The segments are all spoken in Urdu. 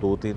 2-3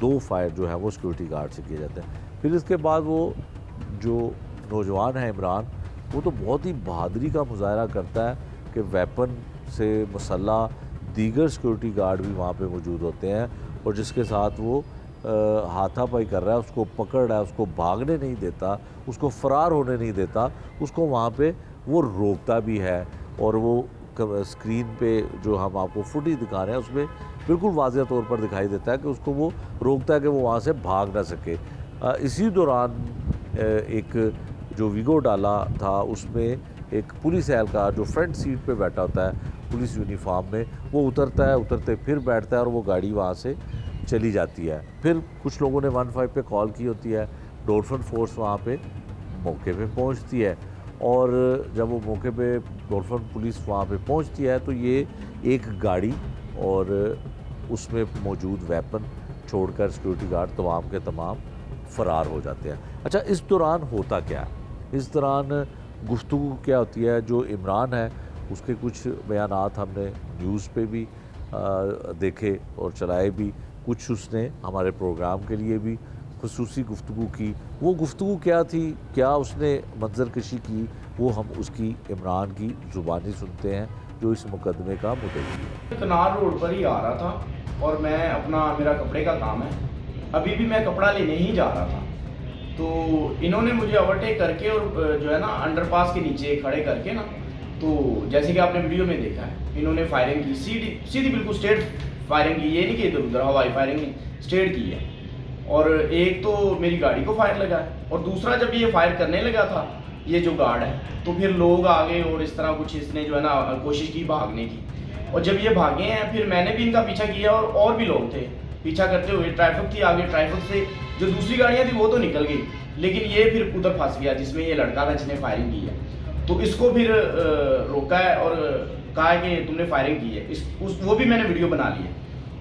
2 فائر جو ہیں وہ سیکورٹی گارڈ سے کیے جاتے ہیں۔ پھر اس کے بعد وہ جو نوجوان ہے عمران، وہ تو بہت ہی بہادری کا مظاہرہ کرتا ہے کہ ویپن سے مسلح دیگر سیکورٹی گارڈ بھی وہاں پہ موجود ہوتے ہیں، اور جس کے ساتھ وہ ہاتھا پائی کر رہا ہے، اس کو پکڑ رہا ہے، اس کو بھاگنے نہیں دیتا، اس کو فرار ہونے نہیں دیتا، اس کو وہاں پہ وہ روکتا بھی ہے۔ اور وہ اسکرین پہ جو ہم آپ کو فوٹیج دکھا رہے ہیں اس میں بالکل واضح طور پر دکھائی دیتا ہے کہ اس کو وہ روکتا ہے کہ وہ وہاں سے بھاگ نہ سکے۔ اسی دوران ایک جو ویگو ڈالا تھا اس میں ایک پولیس اہلکار جو فرنٹ سیٹ پہ بیٹھا ہوتا ہے پولیس یونیفارم میں، وہ اترتا ہے، اترتے پھر بیٹھتا ہے اور وہ گاڑی وہاں سے چلی جاتی ہے۔ پھر کچھ لوگوں نے 15 پہ کال کی ہوتی ہے، ڈولفن فورس وہاں پہ موقع پہ پہنچتی ہے، اور جب وہ موقع پہ ڈولفن پولیس وہاں پہ پہنچتی ہے تو یہ ایک گاڑی اور اس میں موجود ویپن چھوڑ کر سیکورٹی گارڈ تمام کے تمام فرار ہو جاتے ہیں۔ اچھا، اس دوران ہوتا کیا ہے؟ اس دوران گفتگو کیا ہوتی ہے؟ جو عمران ہے اس کے کچھ بیانات ہم نے نیوز پہ بھی دیکھے اور چلائے بھی، کچھ اس نے ہمارے پروگرام کے لیے بھی خصوصی گفتگو کی۔ وہ گفتگو کیا تھی، کیا اس نے منظر کشی کی، وہ ہم اس کی عمران کی زبانی سنتے ہیں جو اس مقدمے کا مدعی ہے۔ کنار روڈ پر ہی آ رہا تھا اور میں میرا کپڑے کا کام ہے، ابھی بھی میں کپڑا لینے ہی جا رہا تھا، تو انہوں نے مجھے اوورٹیک کر کے اور جو ہے نا انڈر پاس کے نیچے کھڑے کر کے نا، تو جیسے کہ آپ نے ویڈیو میں دیکھا ہے انہوں نے فائرنگ کی، سیدھی بالکل اسٹریٹ فائرنگ کی، یہ نہیں کہ ادھر ادھر ہوائی فائرنگ نہیں، اسٹریٹ کی ہے۔ اور ایک تو میری گاڑی کو فائر لگا ہے، اور دوسرا جب یہ فائر کرنے لگا تھا یہ جو گارڈ ہے، تو پھر لوگ آگے اور اس طرح کچھ اس نے جو ہے نا کوشش کی بھاگنے کی، اور جب یہ بھاگے ہیں پھر میں نے بھی ان کا پیچھا کیا، اور بھی لوگ تھے پیچھا کرتے ہوئے، ٹریفک تھی آگے، ٹریفک سے جو دوسری گاڑیاں تھیں وہ تو نکل گئی، لیکن یہ پھر ادھر پھنس گیا جس میں یہ لڑکا تھا جس نے فائرنگ کی ہے، تو اس کو پھر روکا ہے اور کہا ہے کہ تم نے فائرنگ کی ہے، وہ بھی میں نے ویڈیو بنا لی ہے۔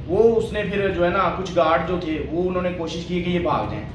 وہ اس نے پھر جو ہے نا کچھ گارڈ جو تھے وہ انہوں نے کوشش کی کہ یہ بھاگ جائیں،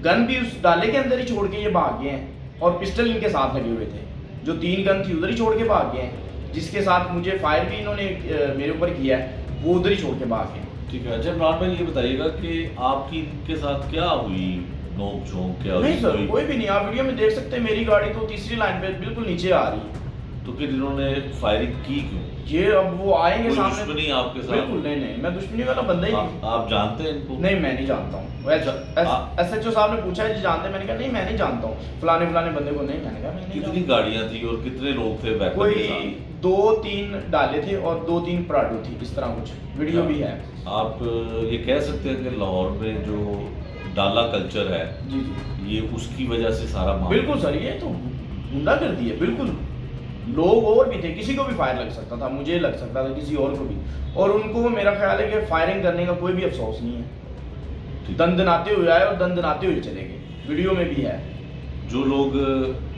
گن بھی اس ڈالے کے اندر ہی چھوڑ کے یہ بھاگ گئے ہیں، اور پسٹل ان کے ساتھ لگے ہوئے تھے، جو 3 گن تھی ادھر ہی چھوڑ کے بھاگ گئے ہیں، جس کے ساتھ مجھے فائر بھی انہوں نے میرے اوپر کیا ہے، وہ ادھر ہی چھوڑ کے بھاگ گئے۔ ٹھیک ہے، اچھا عمران بھائی یہ بتائیے گا کہ آپ کی ان کے ساتھ کیا ہوئی نوک جھونک؟ کیا نہیں سر، کوئی بھی نہیں، آپ ویڈیو میں دیکھ سکتے ہیں، میری گاڑی تو تیسری لائن پہ بالکل نیچے آ رہی ہے۔ تو پھر انہوں نے فائرنگ کی کیوں؟ یہ اب وہ آئیں گے سامنے۔ دشمنی آپ کے ساتھ؟ بالکل نہیں، میں دشمنی والا بندہ ہی نہیں۔ آپ جانتے ہیں ان کو؟ نہیں، میں نہیں جانتا ہوں۔ ایس ایچ او صاحب نے پوچھا ہے جی جانتے ہیں؟ میں نے کہا نہیں میں نہیں جانتا ہوں فلانے بندے کو، نہیں، میں نے کہا میں نہیں۔ کتنی گاڑیاں تھیں اور کتنے لوگ تھے ویپن کے کوئی ساتھ؟ 2-3 ڈالے تھے اور 2-3 پراڈو تھی، اس طرح کچھ ویڈیو بھی ہے۔ آپ یہ کہہ سکتے ہیں کہ لاہور میں جو ڈالا کلچر ہے جی یہ اس کی وجہ سے سارا معاملہ؟ بالکل سر، یہ تو گنڈا گردی ہے، بالکل۔ لوگ اور بھی تھے، کسی کو بھی فائر لگ سکتا تھا، مجھے لگ سکتا تھا، کسی اور کو بھی، اور ان کو میرا خیال ہے کہ فائرنگ کرنے کا کوئی بھی افسوس نہیں ہے، دن دناتے ہوئے آئے اور دن دناتے ہوئے چلے گئے، ویڈیو میں بھی ہے۔ جو لوگ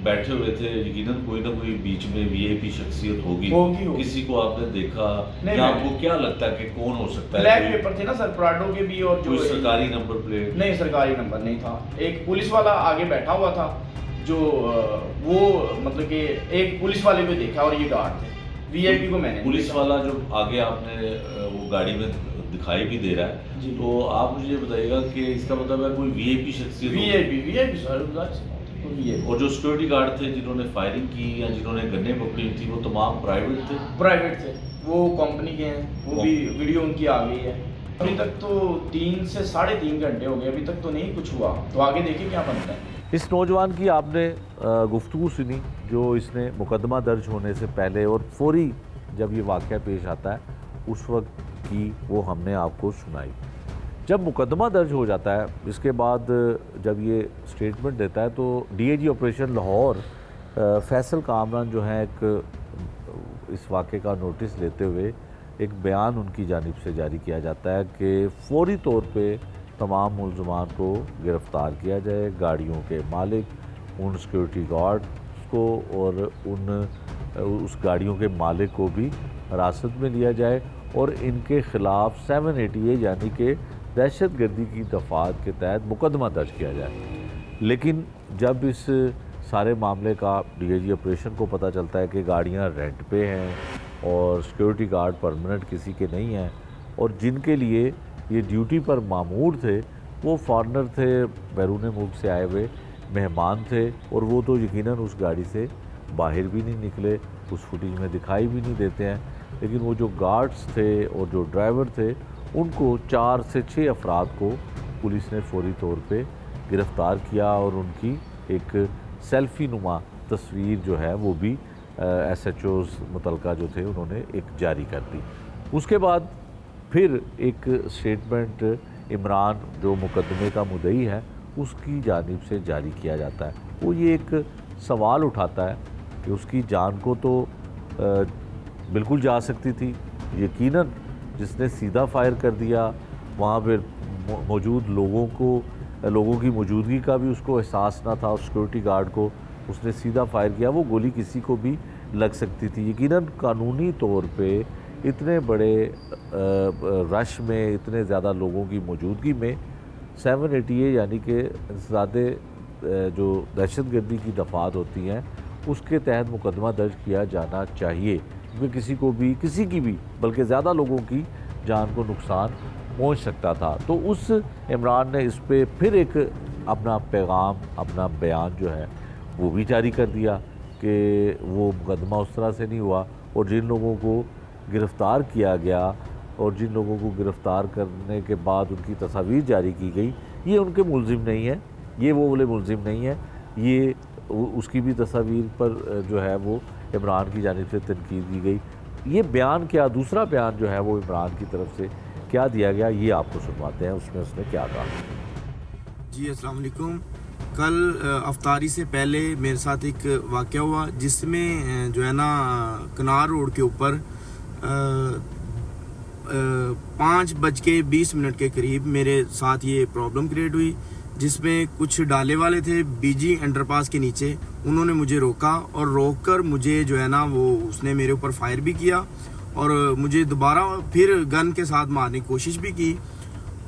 بیٹھے ہوئے تھے یقیناً کوئی نہ کوئی بیچ میں وی آئی پی شخصیت ہوگی، کسی کو آپ نے دیکھا یا آپ کو کیا لگتا ہے کہ کون ہو سکتا ہے؟ بلیک پیپر تھے نا سر پراڈو کے بھی، اور جو سرکاری نمبر پلیٹ؟ نہیں، سرکاری نمبر نہیں تھا، ایک پولیس والا آگے بیٹھا ہوا تھا، جو وہ مطلب کہ ایک پولیس والے کو دیکھا اور یہ گارڈ تھے، وی آئی پی کو میں نے۔ پولیس والا جو آگے آپ نے وہ گاڑی میں دکھائی بھی دے رہا ہے، تو آپ مجھے یہ بتائیے گا کہ اس کا مطلب ہے کوئی وی آئی پی شخصیت؟ وی آئی پی سر، اور جو سیکورٹی گارڈ تھے جنہوں نے فائرنگ کی یا جنہوں نے گنیں پکڑی تھی وہ تمام پرائیویٹ تھے؟ پرائیویٹ تھے، وہ کمپنی کے ہیں، وہ بھی ویڈیو ان کی آ گئی ہے۔ ابھی تک تو 3 سے 3.5 گھنٹے ہو گئے، ابھی تک تو نہیں کچھ ہوا، تو آگے دیکھیں کیا بنتا ہے۔ اس نوجوان کی آپ نے گفتگو سنی جو اس نے مقدمہ درج ہونے سے پہلے اور فوری جب یہ واقعہ پیش آتا ہے اس وقت کی، وہ ہم نے آپ کو سنائی۔ جب مقدمہ درج ہو جاتا ہے اس کے بعد جب یہ سٹیٹمنٹ دیتا ہے تو D A G operation Lahore Faisal Kamran جو ہیں ایک اس واقعے کا نوٹس لیتے ہوئے ایک بیان ان کی جانب سے جاری کیا جاتا ہے کہ فوری طور پہ تمام ملزمان کو گرفتار کیا جائے، گاڑیوں کے مالک، ان سیکورٹی گارڈز کو اور اس گاڑیوں کے مالک کو بھی حراست میں لیا جائے اور ان کے خلاف 780 یعنی کہ دہشت گردی کی دفعات کے تحت مقدمہ درج کیا جائے۔ لیکن جب اس سارے معاملے کا ڈی اے جی آپریشن کو پتہ چلتا ہے کہ گاڑیاں رینٹ پہ ہیں اور سیکورٹی گارڈ پرماننٹ کسی کے نہیں ہیں اور جن کے لیے یہ ڈیوٹی پر مامور تھے، وہ فارنر تھے، بیرون ملک سے آئے ہوئے مہمان تھے، اور وہ تو یقیناً اس گاڑی سے باہر بھی نہیں نکلے، اس فوٹیج میں دکھائی بھی نہیں دیتے ہیں۔ لیکن وہ جو گارڈز تھے اور جو ڈرائیور تھے، ان کو 4 سے 6 افراد کو پولیس نے فوری طور پہ گرفتار کیا، اور ان کی ایک سیلفی نما تصویر جو ہے وہ بھی ایس ایچ اوز متعلقہ جو تھے انہوں نے ایک جاری کر دی۔ اس کے بعد پھر ایک سٹیٹمنٹ عمران جو مقدمے کا مدعی ہے اس کی جانب سے جاری کیا جاتا ہے۔ وہ یہ ایک سوال اٹھاتا ہے کہ اس کی جان کو تو بالکل جا سکتی تھی، یقیناً جس نے سیدھا فائر کر دیا، وہاں پہ موجود لوگوں کی موجودگی کا بھی اس کو احساس نہ تھا، سیکورٹی گارڈ کو، اس نے سیدھا فائر کیا، وہ گولی کسی کو بھی لگ سکتی تھی۔ یقیناً قانونی طور پہ اتنے بڑے رش میں، اتنے زیادہ لوگوں کی موجودگی میں 780 یعنی کہ انسداد جو دہشت گردی کی دفعات ہوتی ہیں اس کے تحت مقدمہ درج کیا جانا چاہیے، کیونکہ کسی کی بھی بلکہ زیادہ لوگوں کی جان کو نقصان پہنچ سکتا تھا۔ تو اس عمران نے اس پہ پھر ایک اپنا پیغام، اپنا بیان جو ہے وہ بھی جاری کر دیا کہ وہ مقدمہ اس طرح سے نہیں ہوا، اور جن لوگوں کو گرفتار کیا گیا اور جن لوگوں کو گرفتار کرنے کے بعد ان کی تصاویر جاری کی گئی، یہ ان کے ملزم نہیں ہیں، یہ وہ والے ملزم نہیں ہیں، یہ اس کی بھی تصاویر پر جو ہے وہ عمران کی جانب سے تنقید کی گئی۔ یہ بیان کیا، دوسرا بیان جو ہے وہ عمران کی طرف سے کیا دیا گیا، یہ آپ کو سنواتے ہیں، اس میں اس نے کیا کہا۔ جی السلام علیکم۔ کل افطاری سے پہلے میرے ساتھ ایک واقعہ ہوا جس میں جو ہے نا کنار روڈ کے اوپر 5:20 کے قریب میرے ساتھ یہ پرابلم کریٹ ہوئی، جس میں کچھ ڈالے والے تھے بی جی انڈر پاس کے نیچے، انہوں نے مجھے روکا، اور روک کر مجھے جو ہے نا اس نے میرے اوپر فائر بھی کیا، اور مجھے دوبارہ پھر گن کے ساتھ مارنے کی کوشش بھی کی۔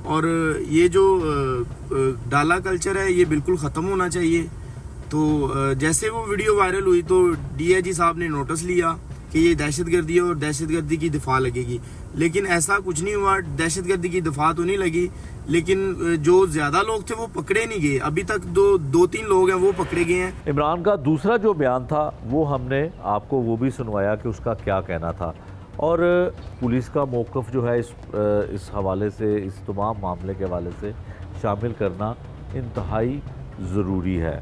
اور یہ جو ڈالا کلچر ہے یہ بالکل ختم ہونا چاہیے۔ تو جیسے وہ ویڈیو وائرل ہوئی تو ڈی آئی جی صاحب نے نوٹس لیا کہ یہ دہشت گردی ہے اور دہشت گردی کی دفاع لگے گی، لیکن ایسا کچھ نہیں ہوا۔ دہشت گردی کی دفاع تو نہیں لگی، لیکن جو زیادہ لوگ تھے وہ پکڑے نہیں گئے، ابھی تک 2-3 لوگ ہیں وہ پکڑے گئے ہیں۔ عمران کا دوسرا جو بیان تھا وہ ہم نے آپ کو وہ بھی سنوایا کہ اس کا کیا کہنا تھا، اور پولیس کا موقف جو ہے اس حوالے سے، اس تمام معاملے کے حوالے سے شامل کرنا انتہائی ضروری ہے۔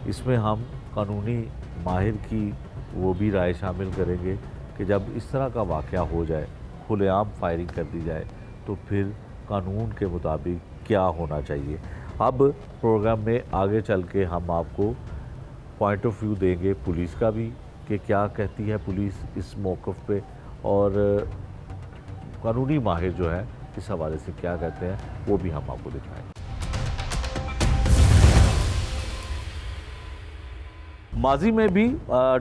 اس میں ہم قانونی ماہر کی وہ بھی رائے شامل کریں گے کہ جب اس طرح کا واقعہ ہو جائے، کھلے عام فائرنگ کر دی جائے، تو پھر قانون کے مطابق کیا ہونا چاہیے۔ اب پروگرام میں آگے چل کے ہم آپ کو پوائنٹ آف ویو دیں گے پولیس کا بھی کہ کیا کہتی ہے پولیس اس موقف پہ، اور قانونی ماہر جو ہے اس حوالے سے کیا کہتے ہیں، وہ بھی ہم آپ کو دکھائیں گے۔ ماضی میں بھی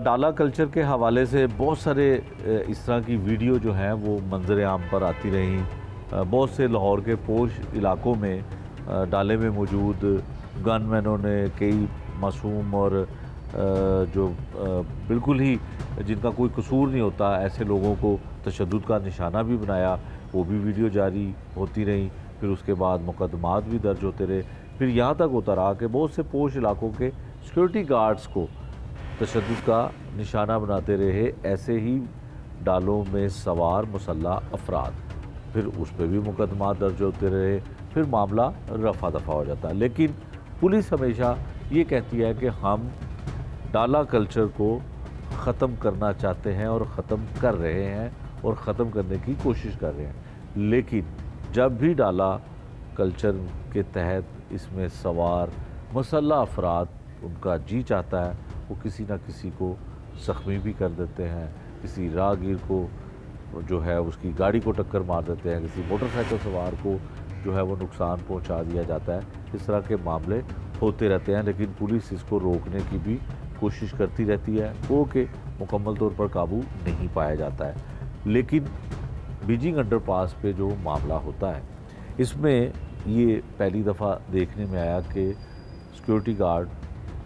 ڈالا کلچر کے حوالے سے بہت سارے اس طرح کی ویڈیو جو ہیں وہ منظر عام پر آتی رہیں۔ بہت سے لاہور کے پوش علاقوں میں ڈالے میں موجود گن مینوں نے کئی معصوم اور جو بالکل ہی جن کا کوئی قصور نہیں ہوتا ایسے لوگوں کو تشدد کا نشانہ بھی بنایا، وہ بھی ویڈیو جاری ہوتی رہیں، پھر اس کے بعد مقدمات بھی درج ہوتے رہے، پھر یہاں تک ہوتا رہا کہ بہت سے پوش علاقوں کے سیکورٹی گارڈز کو تشدد کا نشانہ بناتے رہے ایسے ہی ڈالوں میں سوار مسلح افراد، پھر اس پہ بھی مقدمات درج ہوتے رہے، پھر معاملہ رفع دفع ہو جاتا ہے۔ لیکن پولیس ہمیشہ یہ کہتی ہے کہ ہم ڈالا کلچر کو ختم کرنا چاہتے ہیں اور ختم کر رہے ہیں اور ختم کرنے کی کوشش کر رہے ہیں، لیکن جب بھی ڈالا کلچر کے تحت اس میں سوار مسلح افراد ان کا جی چاہتا ہے وہ کسی نہ کسی کو زخمی بھی کر دیتے ہیں، کسی راہگیر کو جو ہے اس کی گاڑی کو ٹکر مار دیتے ہیں، کسی موٹر سائیکل سوار کو جو ہے وہ نقصان پہنچا دیا جاتا ہے۔ اس طرح کے معاملے ہوتے رہتے ہیں، لیکن پولیس اس کو روکنے کی بھی کوشش کرتی رہتی ہے، وہ کہ مکمل طور پر قابو نہیں پایا جاتا ہے۔ لیکن بیجنگ انڈر پاس پہ جو معاملہ ہوتا ہے اس میں یہ پہلی دفعہ دیکھنے میں آیا کہ سیکورٹی گارڈ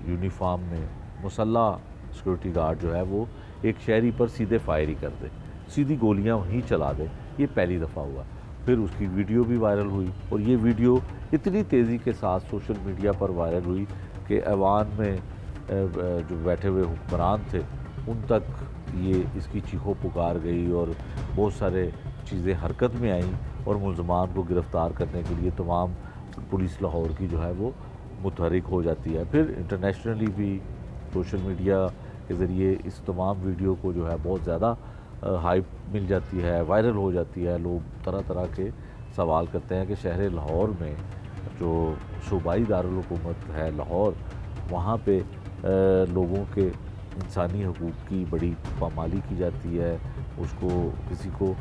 یونیفارم میں مسلح سیکورٹی گارڈ جو ہے وہ ایک شہری پر سیدھے فائر ہی کر دے، سیدھی گولیاں وہیں چلا دے، یہ پہلی دفعہ ہوا۔ پھر اس کی ویڈیو بھی وائرل ہوئی اور یہ ویڈیو اتنی تیزی کے ساتھ سوشل میڈیا پر وائرل ہوئی کہ ایوان میں جو بیٹھے ہوئے حکمران تھے ان تک یہ اس کی چیخو پکار گئی اور بہت سارے چیزیں حرکت میں آئیں اور ملزمان کو گرفتار کرنے کے لیے تمام پولیس لاہور کی جو ہے وہ متحرک ہو جاتی ہے۔ پھر انٹرنیشنلی بھی سوشل میڈیا کے ذریعے اس تمام ویڈیو کو جو ہے بہت زیادہ ہائپ مل جاتی ہے، وائرل ہو جاتی ہے۔ لوگ طرح طرح کے سوال کرتے ہیں کہ شہر لاہور میں جو صوبائی دارالحکومت ہے لاہور، وہاں پہ لوگوں کے انسانی حقوق کی بڑی پامالی کی جاتی ہے، اس کو کسی کو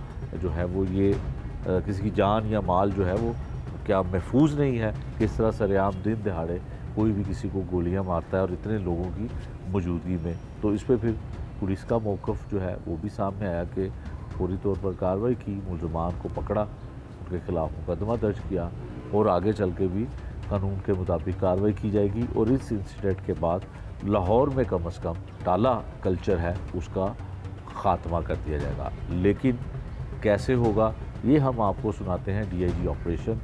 جو ہے وہ یہ کسی کی جان یا مال جو ہے وہ کیا محفوظ نہیں ہے، کس طرح سرعام دن دہاڑے کوئی بھی کسی کو گولیاں مارتا ہے اور اتنے لوگوں کی موجودگی میں۔ تو اس پہ پھر پولیس کا موقف جو ہے وہ بھی سامنے آیا کہ فوری طور پر کارروائی کی، ملزمان کو پکڑا، ان کے خلاف مقدمہ درج کیا اور آگے چل کے بھی قانون کے مطابق کارروائی کی جائے گی اور اس انسیڈنٹ کے بعد لاہور میں کم از کم ڈالا کلچر ہے اس کا خاتمہ کر دیا جائے گا۔ لیکن کیسے ہوگا یہ ہم آپ کو سناتے ہیں D I G operation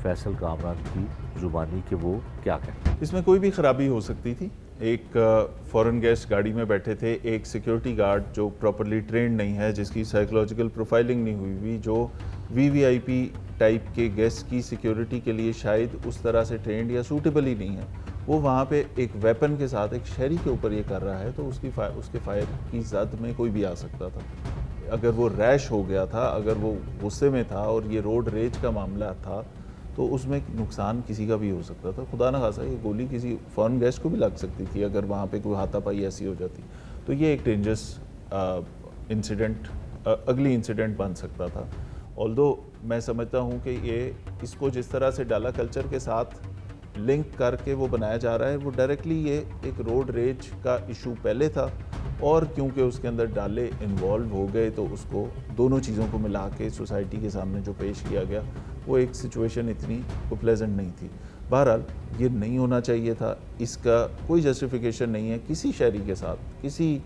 Faisal Kamran کی زبانی کہ وہ کیا کہتے ہیں۔ اس میں کوئی بھی خرابی ہو سکتی تھی۔ ایک فورن گیسٹ گاڑی میں بیٹھے تھے، ایک سیکیورٹی گارڈ جو پراپرلی ٹرینڈ نہیں ہے، جس کی سائیکولوجیکل پروفائلنگ نہیں ہوئی ہوئی، جو وی آئی پی ٹائپ کے گیسٹ کی سیکیورٹی کے لیے شاید اس طرح سے ٹرینڈ یا سوٹیبل ہی نہیں ہے، وہ وہاں پہ ایک ویپن کے ساتھ ایک شہری کے اوپر یہ کر رہا ہے تو اس کے فائر کی زد میں کوئی بھی آ سکتا تھا۔ اگر وہ ریش ہو گیا تھا، اگر وہ غصے میں تھا اور یہ روڈ ریج کا معاملہ تھا تو اس میں نقصان کسی کا بھی ہو سکتا تھا۔ خدا نہ خاصا یہ گولی کسی فورن گیسٹ کو بھی لگ سکتی تھی اگر وہاں پہ کوئی ہاتھا پائی ایسی ہو جاتی، تو یہ ایک ڈینجرس انسیڈنٹ اگلی انسیڈنٹ بن سکتا تھا۔ آلدو میں سمجھتا ہوں کہ یہ اس کو جس طرح سے ڈالا کلچر کے ساتھ لنک کر کے وہ بنایا جا رہا ہے، وہ ڈائریکٹلی یہ ایک روڈ ریج کا ایشو پہلے تھا اور کیونکہ اس کے اندر ڈالے انوالو ہو گئے تو اس کو دونوں چیزوں کو ملا کے سوسائٹی کے سامنے جو پیش کیا گیا وہ ایک سچویشن اتنی پلیزنٹ نہیں تھی۔ بہرحال یہ نہیں ہونا چاہیے تھا، اس کا کوئی جسٹیفیکیشن نہیں ہے کسی شہری کے ساتھ، کسی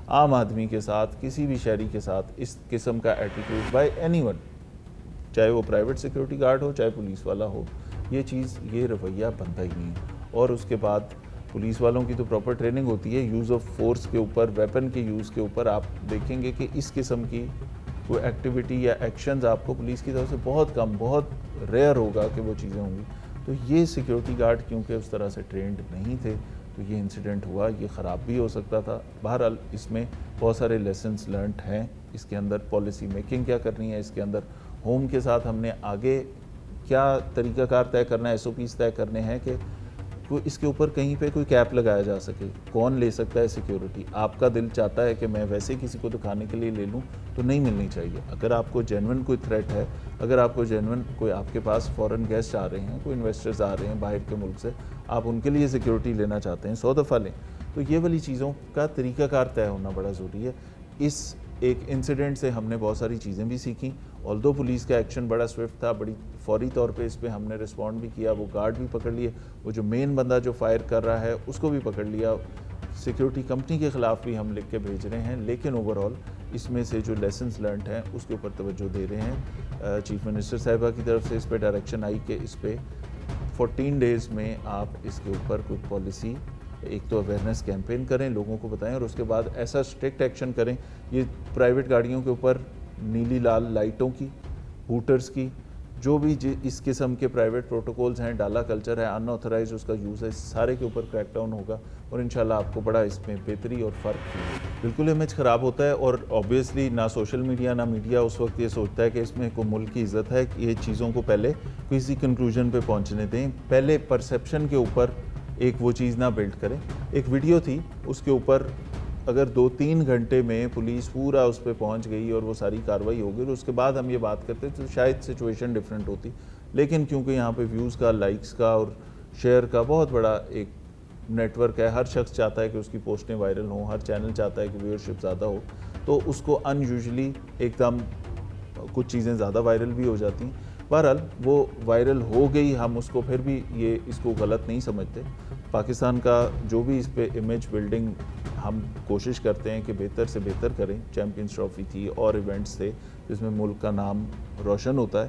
عام آدمی کے ساتھ، کسی بھی شہری کے ساتھ اس قسم کا ایٹیٹیوڈ بائی اینی ون، چاہے وہ پرائیویٹ سیکیورٹی گارڈ ہو چاہے پولیس والا ہو، یہ رویہ بنتا ہی نہیں ہے۔ اور اس کے بعد پولیس والوں کی تو پراپر ٹریننگ ہوتی ہے یوز آف فورس کے اوپر، ویپن کے یوز کے اوپر۔ آپ دیکھیں گے کہ اس قسم کی کوئی ایکٹیویٹی یا ایکشنز آپ کو پولیس کی طرف سے بہت کم، بہت ریئر ہوگا کہ وہ چیزیں ہوں گی۔ تو یہ سیکیورٹی گارڈ کیونکہ اس طرح سے ٹرینڈ نہیں تھے تو یہ انسیڈنٹ ہوا، یہ خراب بھی ہو سکتا تھا۔ بہرحال اس میں بہت سارے لیسنز لرنڈ ہیں، اس کے اندر پالیسی میکنگ کیا کرنی ہے، اس کے اندر ہوم کے ساتھ ہم نے آگے کیا طریقہ کار طے کرنا ہے، ایس او پیز طے کرنے ہیں کہ اس کے اوپر کہیں پہ کوئی کیپ لگایا جا سکے، کون لے سکتا ہے سیکیورٹی۔ آپ کا دل چاہتا ہے کہ میں ویسے کسی کو دکھانے کے لیے لے لوں تو نہیں ملنی چاہیے۔ اگر آپ کو جینون کوئی تھریٹ ہے، اگر آپ کو جینون کوئی آپ کے پاس فورن گیسٹ آ رہے ہیں، کوئی انویسٹرز آ رہے ہیں باہر کے ملک سے، آپ ان کے لیے سیکیورٹی لینا چاہتے ہیں، 100 دفعہ لیں۔ تو یہ والی چیزوں کا طریقہ کار طے ہونا بڑا ضروری ہے۔ اس ایک انسیڈنٹ سے ہم نے بہت ساری چیزیں بھی سیکھیں، آلدو پولیس کا ایکشن بڑا سوئفٹ تھا، بڑی فوری طور پہ اس پہ ہم نے رسپونڈ بھی کیا، وہ گارڈ بھی پکڑ لیے، وہ جو مین بندہ جو فائر کر رہا ہے اس کو بھی پکڑ لیا، سیکیورٹی کمپنی کے خلاف بھی ہم لکھ کے بھیج رہے ہیں۔ لیکن اوورآل اس میں سے جو لیسنز لرنڈ ہیں اس کے اوپر توجہ دے رہے ہیں۔ چیف منسٹر صاحبہ کی طرف سے اس پہ ڈائریکشن آئی کہ اس پہ 14 ڈیز میں آپ اس کے اوپر کوئی پالیسی، ایک تو اویئرنیس کیمپین کریں، لوگوں کو بتائیں، اور اس کے بعد ایسا اسٹرکٹ ایکشن کریں۔ یہ پرائیویٹ گاڑیوں کے اوپر نیلی لال لائٹوں کی، ہوٹرز کی، جو بھی اس قسم کے پرائیویٹ پروٹوکولز ہیں، ڈالا کلچر ہے، ان آتھورائز اس کا یوز ہے، سارے کے اوپر کریک ڈاؤن ہوگا اور انشاءاللہ آپ کو بڑا اس میں بہتری اور فرق بالکل امیج خراب ہوتا ہے۔ اور آبویسلی نہ سوشل میڈیا نہ میڈیا اس وقت یہ سوچتا ہے کہ اس میں کوئی ملک کی عزت ہے، کہ یہ چیزوں کو پہلے کسی کنکلوژن پہ پہنچنے دیں، پہلے پرسیپشن کے اوپر ایک وہ چیز نہ بلڈ کریں۔ ایک ویڈیو تھی، اس کے اوپر اگر 2-3 گھنٹے میں پولیس پورا اس پہ پہنچ گئی اور وہ ساری کارروائی ہو گئی اور اس کے بعد ہم یہ بات کرتے تو شاید سچویشن ڈیفرنٹ ہوتی، لیکن کیونکہ یہاں پہ ویوز کا، لائکس کا اور شیئر کا بہت بڑا ایک نیٹ ورک ہے، ہر شخص چاہتا ہے کہ اس کی پوسٹیں وائرل ہوں، ہر چینل چاہتا ہے کہ ویورشپ زیادہ ہو، تو اس کو ان یوزلی ایک دم کچھ چیزیں زیادہ وائرل بھی ہو جاتی ہیں۔ بہرحال وہ وائرل ہو گئی، ہم اس کو پھر بھی اس کو غلط نہیں سمجھتے۔ پاکستان کا جو بھی اس پہ امیج بلڈنگ ہم کوشش کرتے ہیں کہ بہتر سے بہتر کریں، چیمپئنز ٹرافی تھی اور ایونٹس تھے جس میں ملک کا نام روشن ہوتا ہے،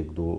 1-2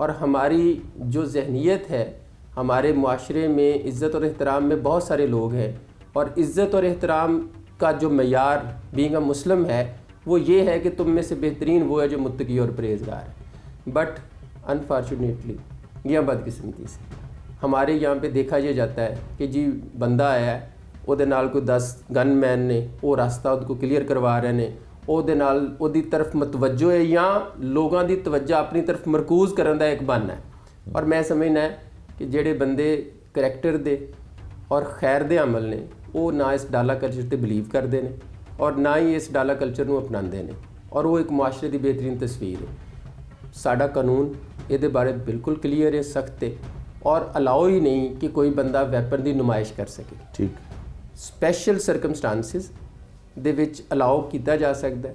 اور ہماری جو ذہنیت ہے ہمارے معاشرے میں عزت اور احترام میں بہت سارے لوگ ہیں، اور عزت اور احترام کا جو معیار بینگ اے مسلم ہے وہ یہ ہے کہ تم میں سے بہترین وہ ہے جو متقی اور پرہیزگار ہے. بٹ انفارچونیٹلی یا بدقسمتی سے ہمارے یہاں پہ دیکھا یہ جاتا ہے کہ جی بندہ آیا ہے ਉਹਦੇ ਨਾਲ ਕੋਈ 10 ਗਨ ਮੈਨ ਨੇ, ਉਹ ਰਸਤਾ ਉਹਦੇ ਕੋ ਕਲੀਅਰ ਕਰਵਾ ਰਹੇ ਨੇ, ਉਹਦੇ ਨਾਲ ਉਹਦੀ ਤਰਫ ਮਤਵੱਜੋ ਹੈ ਜਾਂ ਲੋਕਾਂ ਦੀ ਤਵੱਜਾ ਆਪਣੀ ਤਰਫ ਮਰਕੂਜ਼ ਕਰਨ ਦਾ ਇੱਕ ਬਹਾਨਾ ਹੈ. ਔਰ ਮੈਂ ਸਮਝਦਾ ਕਿ ਜਿਹੜੇ ਬੰਦੇ ਕਰੈਕਟਰ ਦੇ ਔਰ ਖੈਰ ਦੇ ਅਮਲ ਨੇ ਉਹ ਨਾ ਇਸ ਡਾਲਾ ਕਲਚਰ ਤੇ ਬਿਲੀਵ ਕਰਦੇ ਨੇ ਔਰ ਨਾ ਹੀ ਇਸ ਡਾਲਾ ਕਲਚਰ ਨੂੰ ਅਪਣਾਉਂਦੇ ਨੇ, ਔਰ ਉਹ ਇੱਕ ਮੁਆਸ਼ਰੇ ਦੀ ਬਿਹਤਰੀਨ ਤਸਵੀਰ ਹੈ. ਸਾਡਾ ਕਾਨੂੰਨ ਇਹਦੇ ਬਾਰੇ ਬਿਲਕੁਲ ਕਲੀਅਰ ਹੈ, ਸਖਤ ਹੈ, ਔਰ ਅਲਾਓ ਹੀ ਨਹੀਂ ਕਿ ਕੋਈ ਬੰਦਾ ਵੈਪਨ ਦੀ ਨੁਮਾਇਸ਼ ਕਰ ਸਕੇ. ਠੀਕ. ਸਪੈਸ਼ਲ ਸਰਕਮਸਟਾਂਸਿਸ ਦੇ ਵਿੱਚ ਅਲਾਓ ਕੀਤਾ ਜਾ ਸਕਦਾ ਹੈ,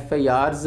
FIRs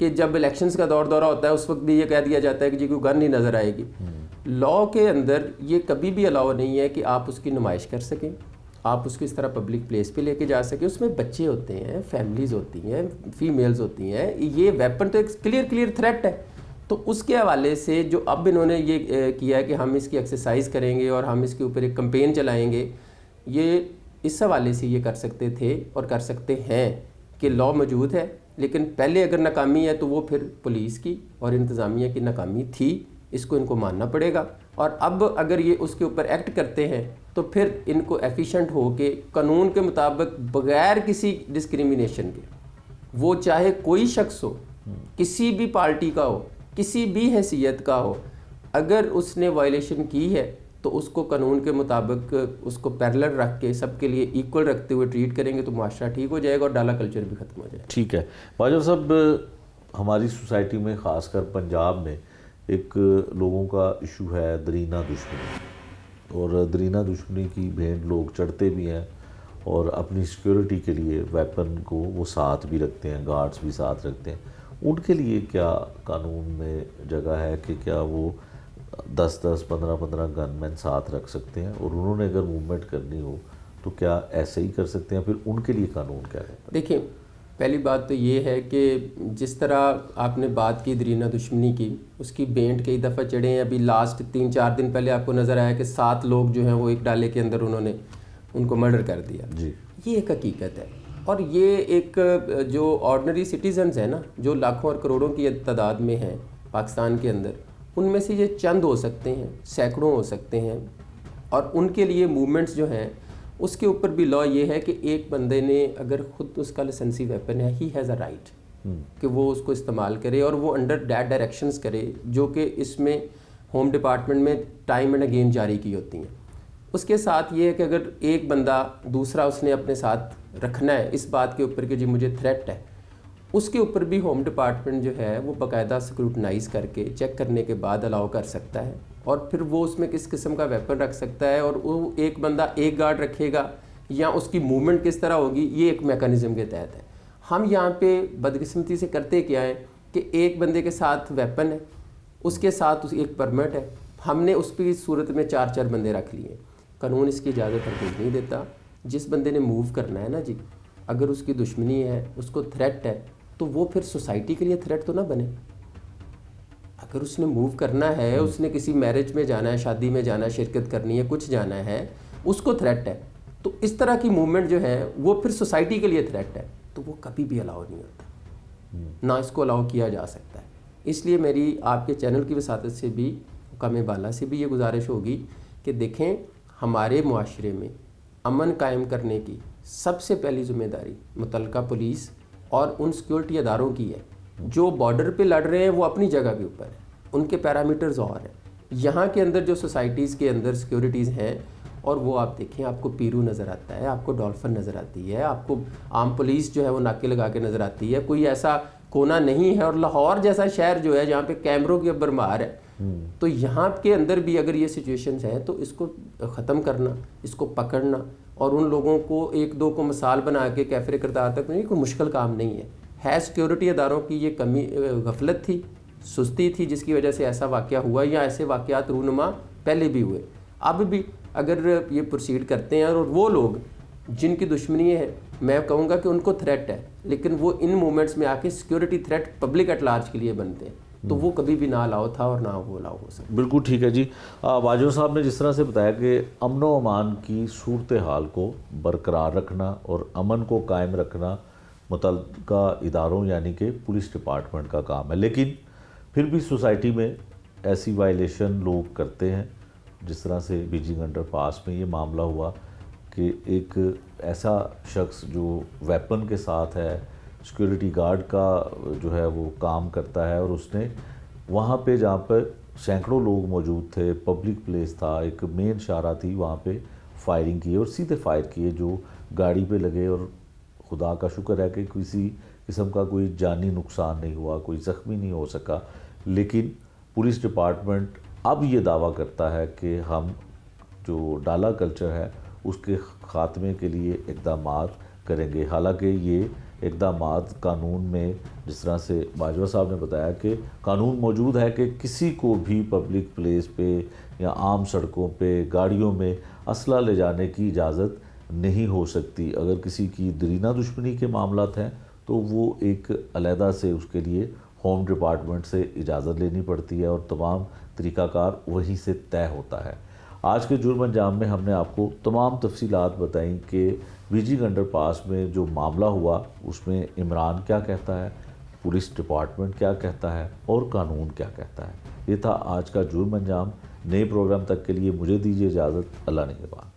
کہ جب الیکشنز کا دورہ ہوتا ہے اس وقت بھی یہ کہہ دیا جاتا ہے کہ جی کوئی گن نہیں نظر آئے گی. لاء کے اندر یہ کبھی بھی الاؤ نہیں ہے کہ آپ اس کی نمائش کر سکیں, آپ اس کو اس طرح پبلک پلیس پہ لے کے جا سکیں. اس میں بچے ہوتے ہیں, فیملیز ہوتی ہیں, فیمیلز ہوتی ہیں, یہ ویپن تو ایک کلیئر تھریٹ ہے. تو اس کے حوالے سے جو اب انہوں نے یہ کیا ہے کہ ہم اس کی ایکسرسائز کریں گے اور ہم اس کے اوپر ایک کمپین چلائیں گے, یہ اس حوالے سے یہ کر سکتے تھے اور کر سکتے ہیں کہ لاء موجود ہے. لیکن پہلے اگر ناکامی ہے تو وہ پھر پولیس کی اور انتظامیہ کی ناکامی تھی, اس کو ان کو ماننا پڑے گا. اور اب اگر یہ اس کے اوپر ایکٹ کرتے ہیں تو پھر ان کو ایفیشینٹ ہو کے قانون کے مطابق بغیر کسی ڈسکریمنیشن کے, وہ چاہے کوئی شخص ہو, کسی بھی پارٹی کا ہو, کسی بھی حیثیت کا ہو, اگر اس نے وائلیشن کی ہے تو اس کو قانون کے مطابق اس کو پیرلل رکھ کے سب کے لیے ایکول رکھتے ہوئے ٹریٹ کریں گے تو معاشرہ ٹھیک ہو جائے گا اور ڈالا کلچر بھی ختم ہو جائے گا. ٹھیک ہے باجوہ صاحب, ہماری سوسائٹی میں خاص کر پنجاب میں ایک لوگوں کا ایشو ہے درینہ دشمنی, اور درینہ دشمنی کی بھینٹ لوگ چڑھتے بھی ہیں اور اپنی سیکیورٹی کے لیے ویپن کو وہ ساتھ بھی رکھتے ہیں, گارڈز بھی ساتھ رکھتے ہیں. ان کے لیے کیا قانون میں جگہ ہے کہ کیا وہ 10-10, 15-15 گن مین ساتھ رکھ سکتے ہیں, اور انہوں نے اگر موومنٹ کرنی ہو تو کیا ایسے ہی کر سکتے ہیں؟ پھر ان کے لیے قانون کیا ہے؟ دیکھیں, پہلی بات تو یہ ہے کہ جس طرح آپ نے بات کی درینہ دشمنی کی, اس کی بینٹ کئی دفعہ چڑھے ہیں. ابھی لاسٹ 3-4 دن پہلے آپ کو نظر آیا کہ 7 لوگ جو ہیں وہ ایک ڈالے کے اندر انہوں نے ان کو مرڈر کر دیا. جی, یہ ایک حقیقت ہے. اور یہ ایک جو آرڈنری سٹیزنز ہیں نا, جو لاکھوں اور کروڑوں کی تعداد میں ہیں پاکستان کے اندر, ان میں سے یہ چند ہو سکتے ہیں, سینکڑوں ہو سکتے ہیں, اور ان کے لیے موومنٹس جو ہیں اس کے اوپر بھی لاء یہ ہے کہ ایک بندے نے اگر خود اس کا لائسنسی ویپن ہے, ہی ہیز اے رائٹ کہ وہ اس کو استعمال کرے اور وہ انڈر دیٹ ڈائریکشنز کرے جو کہ اس میں ہوم ڈپارٹمنٹ میں ٹائم اینڈ اگین جاری کی ہوتی ہیں. اس کے ساتھ یہ ہے کہ اگر ایک بندہ دوسرا اس نے اپنے ساتھ رکھنا ہے اس بات کے اوپر کہ جی مجھے تھریٹ ہے, اس کے اوپر بھی ہوم ڈپارٹمنٹ جو ہے وہ باقاعدہ سکروٹنائز کر کے چیک کرنے کے بعد الاؤ کر سکتا ہے, اور پھر وہ اس میں کس قسم کا ویپن رکھ سکتا ہے, اور وہ ایک بندہ ایک گارڈ رکھے گا یا اس کی موومنٹ کس طرح ہوگی, یہ ایک میکانزم کے تحت ہے. ہم یہاں پہ بدقسمتی سے کرتے کیا ہے کہ ایک بندے کے ساتھ ویپن ہے, اس کے ساتھ ایک پرمٹ ہے, ہم نے اس پہ صورت میں 4 بندے رکھ لیے. قانون اس کی اجازت ہر کوئی نہیں دیتا. جس بندے نے موو کرنا ہے نا جی, اگر اس کی دشمنی ہے, اس کو تھریٹ ہے, تو وہ پھر سوسائٹی کے لیے تھریٹ تو نہ بنے. اگر اس نے موو کرنا ہے, اس نے کسی میرج میں جانا ہے, شادی میں جانا ہے, شرکت کرنی ہے, کچھ جانا ہے, اس کو تھریٹ ہے, تو اس طرح کی موومنٹ جو ہے وہ پھر سوسائٹی کے لیے تھریٹ ہے, تو وہ کبھی بھی الاؤ نہیں ہوتا, نہ اس کو الاؤ کیا جا سکتا ہے. اس لیے میری آپ کے چینل کی وساطت سے بھی, حکام بالا سے بھی یہ گزارش ہوگی کہ دیکھیں, ہمارے معاشرے میں امن قائم کرنے کی سب سے پہلی ذمہ داری متعلقہ پولیس اور ان سیکورٹی اداروں کی ہے. جو بارڈر پہ لڑ رہے ہیں وہ اپنی جگہ کے اوپر ہیں, ان کے پیرامیٹرز اور ہیں. یہاں کے اندر جو سوسائٹیز کے اندر سیکورٹیز ہیں, اور وہ آپ دیکھیں, آپ کو پیرو نظر آتا ہے, آپ کو ڈولفن نظر آتی ہے, آپ کو عام پولیس جو ہے وہ ناکے لگا کے نظر آتی ہے. کوئی ایسا کونا نہیں ہے, اور لاہور جیسا شہر جو ہے جہاں پہ کیمروں کی برمار ہے, تو یہاں کے اندر بھی اگر یہ سچویشنز ہیں تو اس کو ختم کرنا, اس کو پکڑنا, اور ان لوگوں کو 1-2 کو مثال بنا کے کیفر کردار تک نہیں, کوئی مشکل کام نہیں ہے. سیکورٹی اداروں کی یہ کمی, غفلت تھی, سستی تھی, جس کی وجہ سے ایسا واقعہ ہوا, یا ایسے واقعات رونما پہلے بھی ہوئے. اب بھی اگر یہ پروسیڈ کرتے ہیں, اور وہ لوگ جن کی دشمنی ہے, میں کہوں گا کہ ان کو تھریٹ ہے, لیکن وہ ان مومنٹس میں آ کے security threat public at large کے لیے بنتے ہیں, تو وہ کبھی بھی نہ الاؤ تھا اور نہ وہ الاؤ ہو سکتا. بالکل ٹھیک ہے جی. باجوہ صاحب نے جس طرح سے بتایا کہ امن و امان کی صورتحال کو برقرار رکھنا اور امن کو قائم رکھنا متعلقہ اداروں یعنی کہ پولیس ڈپارٹمنٹ کا کام ہے, لیکن پھر بھی سوسائٹی میں ایسی وائلیشن لوگ کرتے ہیں. جس طرح سے بیجنگ انڈر پاس میں یہ معاملہ ہوا کہ ایک ایسا شخص جو ویپن کے ساتھ ہے, سیکورٹی گارڈ کا جو ہے وہ کام کرتا ہے, اور اس نے وہاں پہ جہاں پر سینکڑوں لوگ موجود تھے, پبلک پلیس تھا, ایک مین شارع تھی, وہاں پہ فائرنگ کی اور سیدھے فائر کیے جو گاڑی پہ لگے, اور خدا کا شکر ہے کہ کسی قسم کا کوئی جانی نقصان نہیں ہوا, کوئی زخمی نہیں ہو سکا. لیکن پولیس ڈپارٹمنٹ اب یہ دعویٰ کرتا ہے کہ ہم جو ڈالا کلچر ہے اس کے خاتمے کے لیے اقدامات کریں گے, حالانکہ یہ اقدامات قانون میں جس طرح سے باجوہ صاحب نے بتایا کہ قانون موجود ہے کہ کسی کو بھی پبلک پلیس پہ یا عام سڑکوں پہ گاڑیوں میں اسلحہ لے جانے کی اجازت نہیں ہو سکتی. اگر کسی کی درینہ دشمنی کے معاملات ہیں تو وہ ایک علیحدہ سے اس کے لیے ہوم ڈپارٹمنٹ سے اجازت لینی پڑتی ہے اور تمام طریقہ کار وہیں سے طے ہوتا ہے. آج کے جرم انجام میں ہم نے آپ کو تمام تفصیلات بتائیں کہ بیجنگ انڈر پاس میں جو معاملہ ہوا اس میں عمران کیا کہتا ہے, پولیس ڈپارٹمنٹ کیا کہتا ہے اور قانون کیا کہتا ہے. یہ تھا آج کا جرم انجام. نئے پروگرام تک کے لیے مجھے دیجیے اجازت. اللہ نگہبان.